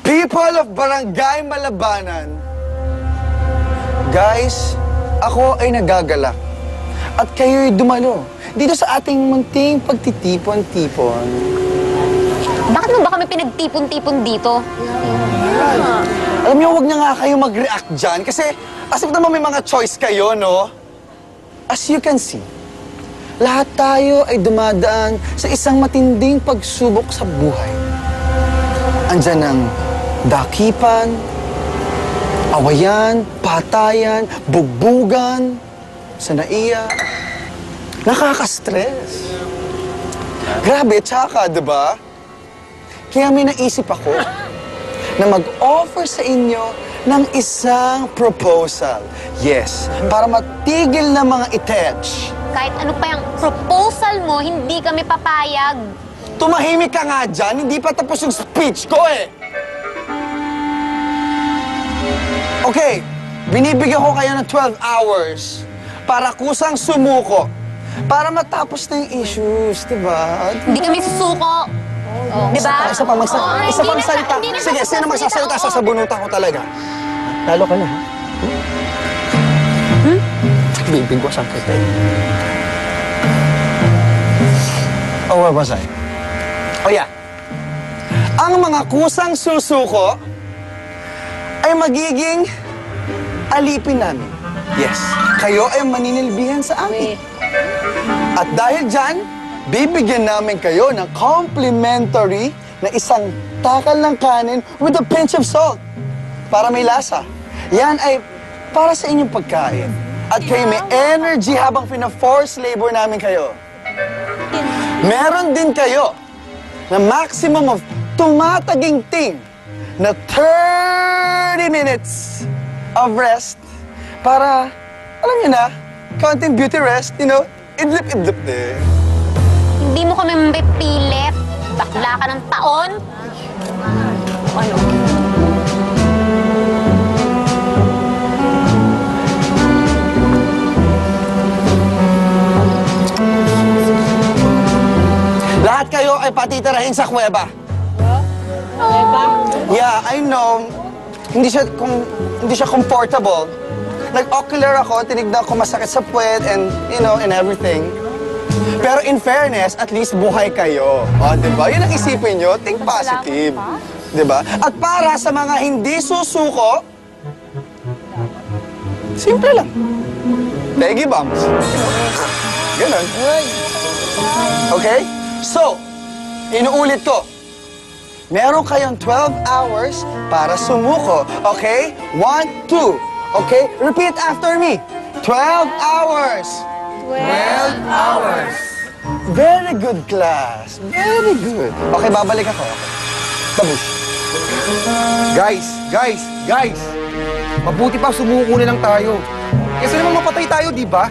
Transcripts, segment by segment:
People of Barangay Malabanan, guys, ako ay nagagalak at kayo'y dumalo dito sa ating munting pagtitipon-tipon. Bakit mo ba kami pinagtipon-tipon dito? Alam niyo, huwag na nga kayo mag-react dyan kasi as if naman may mga choice kayo, no? As you can see, lahat tayo ay dumadaan sa isang matinding pagsubok sa buhay. Andyan ang dakipan, awayan, patayan, bugbugan, sanaiya. Nakaka-stress. Grabe, tsaka, diba? Kaya may naisip ako na mag-offer sa inyo ng isang proposal. Yes, para matigil na mga itech. Kahit ano pa yung proposal mo, hindi kami papayag. Tumahimik ka nga dyan, hindi pa tapos yung speech ko eh. Okay, binibigyan ko kayo ng 12 hours para kusang sumuko. Para matapos na yung issues, diba? Hindi kami susuko. Diba? Isa pang salita. Sige, sino magsasalita? Sasabunutan ko talaga. Lalo ka na, ha? Bibig ko sa kita. Oh, where was I? Oh, yeah. Ang mga kusang susuko ay magiging alipin namin. Yes, kayo ay maninilbihan sa amin. At dahil dyan, bibigyan namin kayo ng complimentary na isang takal ng kanin with a pinch of salt para may lasa. Yan ay para sa inyong pagkain. At kayo may energy habang pina-force labor namin kayo. Meron din kayo na maximum of tumataginting na 30 minutes of rest para, alam niyo na, konting beauty rest, you know, idlip-idlip din. Hindi mo kami mapipilit. Bakla ka ng taon. Ano? Lahat kayo ay patitirahin sa kuweba. Yeah, I know. Hindi siya comfortable. Nag-ocular ako, tinignan ko masakit sa puwet and, you know, and everything. Pero in fairness, at least buhay kayo. O, diba? Yun ang isipin nyo. Think positive. Diba? At para sa mga hindi susuko, simple lang. Leggy bumps. Ganon. Okay? So, inuulit ko. Meron kayong 12 hours para sumuko. Okay? 1, 2. Okay? Repeat after me. 12 hours. 12 hours. Very good, class. Very good. Okay, babalik ako. Babush. Guys! Mabuti pa sumuko na lang tayo. Kasi naman mapatay tayo, di ba?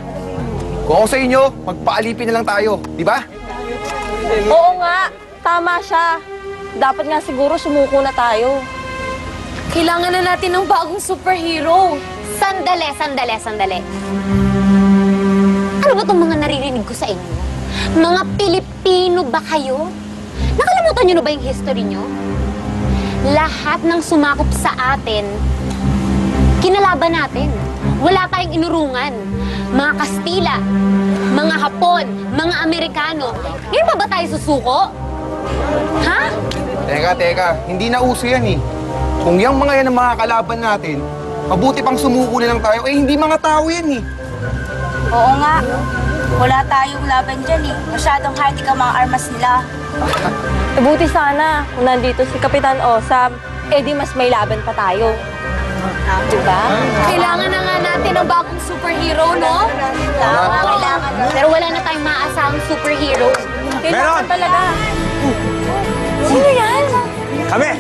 Kung ako sa inyo, magpaalipin na lang tayo, di ba? Oo nga, tama siya. Dapat nga siguro sumuko na tayo. Kailangan na natin ng bagong superhero. Sandali. Ano ba itong mga naririnig ko sa inyo? Mga Pilipino ba kayo? Nakalimutan nyo na ba yung history nyo? Lahat ng sumakop sa atin, kinalaban natin. Wala tayong inurungan. Mga Kastila, mga Hapon, mga Amerikano. Ngayon pa ba tayo susuko? Ha? Teka. Hindi na uso yan eh. Kung yung mga yan ang mga kalaban natin, mabuti pang sumuko na lang tayo. Eh, hindi mga tao yan eh. Oo nga, wala tayong laban dyan eh. Masyadong hardy ka mga armas nila. Buti sana kung nandito si Kapitan Osam, di mas may laban pa tayo. Diba? Kailangan na nga natin ng bagong superhero, no? Kailangan. Pero wala na tayong maaasahang superhero. Kailangan Meron! talaga. Sino yan? Kami!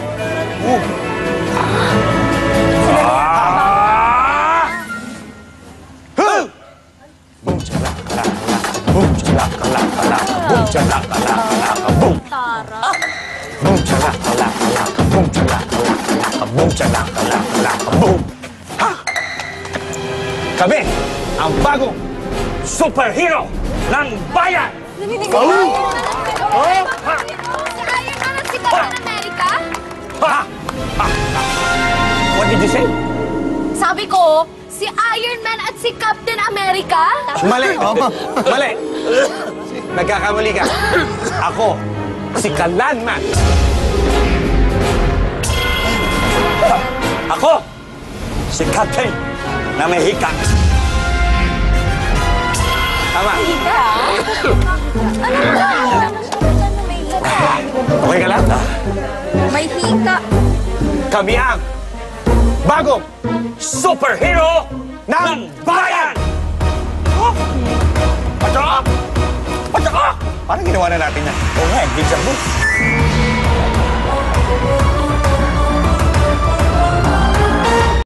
Boom, chalak-kalak-kalak. Boom, chalak-kalak-kalak. Boom, chalak-kalak-kalak. Boom! Boom, chalak-kalak-kalak. Boom, chalak-kalak-kalak. Boom, chalak-kalak-kalak. Boom! Ha? Kami ang bagong Superhero ng bayan! Si Iron Man at si Captain America? Ha! What did you say? Sabi ko, si Iron Man at si Captain America? Mali! Mali! Nagkakamali ka. Ako, si Kalanman. Ako, si Captain na may hika. Tama. Okay ka lang? May hika. Kami ang bagong Superhero ng bayan! Oh! Patsaka! Parang ginawa na natin yan. Oo nga, deja vu.